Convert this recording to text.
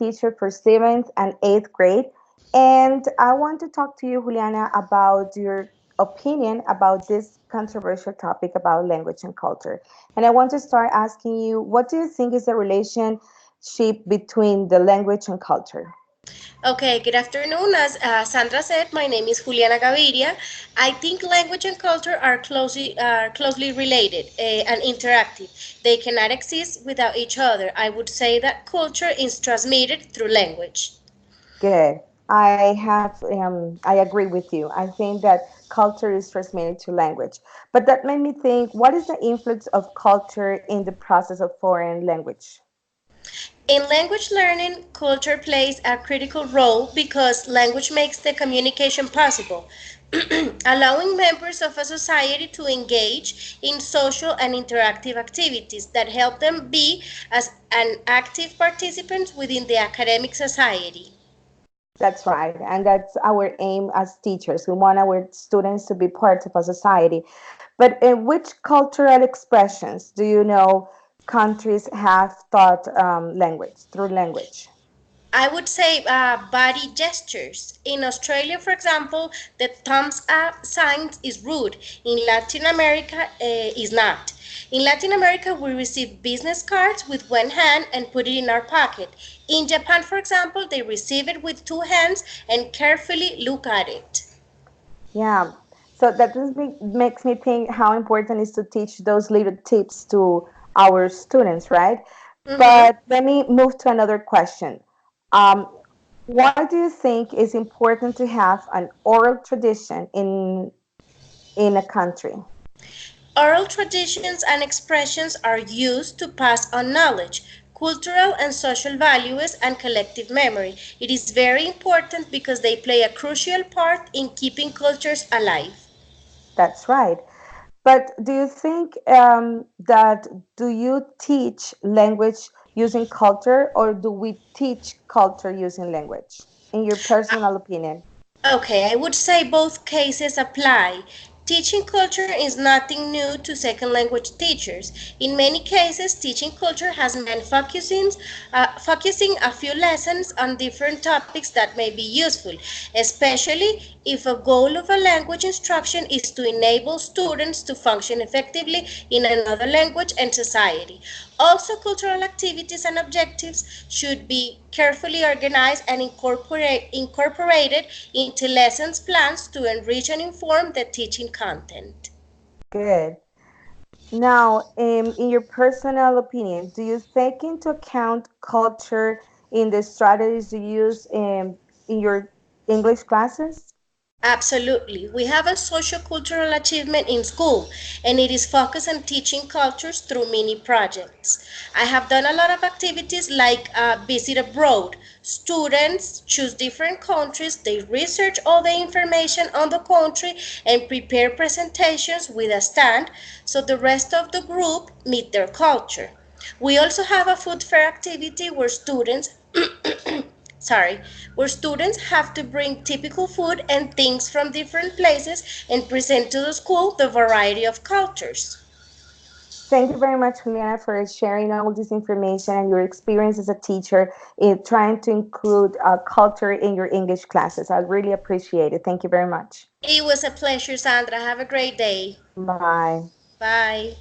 teacher for 7th and 8th grade. And I want to talk to you, Juliana, about your opinion about this controversial topic about language and culture. And I want to start asking you, what do you think is the relationship between the language and culture? Okay, good afternoon. As Sandra said, my name is Juliana Gaviria. I think language and culture are closely related and interactive. They cannot exist without each other. I would say that culture is transmitted through language. Good. I agree with you. I think that culture is transmitted to language. But that made me think, what is the influence of culture in the process of foreign language? In language learning, culture plays a critical role because language makes the communication possible, allowing members of a society to engage in social and interactive activities that help them be as an active participant within the academic society. That's right. And that's our aim as teachers. We want our students to be part of a society. But in which cultural expressions do you know countries have taught language through language? I would say body gestures. In Australia, for example, the thumbs up sign is rude. In Latin America, is not. In Latin America, we receive business cards with one hand and put it in our pocket. In Japan, for example, they receive it with two hands and carefully look at it. Yeah. So that makes me think how important it is to teach those little tips to our students, right? Mhm. But let me move to another question. Um, why do you think it's important to have an oral tradition in a country? Oral traditions and expressions are used to pass on knowledge, cultural and social values, and collective memory. It is very important because they play a crucial part in keeping cultures alive. That's right. But do you think that do you teach language using culture or do we teach culture using language? In your personal opinion? Okay, I would say both cases apply. Teaching culture is nothing new to second language teachers. In many cases, teaching culture has meant focusing a few lessons on different topics that may be useful, especially if a goal of a language instruction is to enable students to function effectively in another language and society. Also, cultural activities and objectives should be carefully organized and incorporated into lessons plans to enrich and inform the teaching content. Good. Now, in your personal opinion, do you take into account culture in the strategies you use in your English classes? Absolutely. We have a socio-cultural achievement in school, and it is focused on teaching cultures through mini projects. I have done a lot of activities like visit abroad. Students choose different countries, they research all the information on the country, and prepare presentations with a stand so the rest of the group meet their culture. We also have a food fair activity where students sorry, where students have to bring typical food and things from different places and present to the school the variety of cultures. Thank you very much, Juliana, for sharing all this information and your experience as a teacher in trying to include culture in your English classes. I really appreciate it. Thank you very much. It was a pleasure, Sandra. Have a great day. Bye. Bye.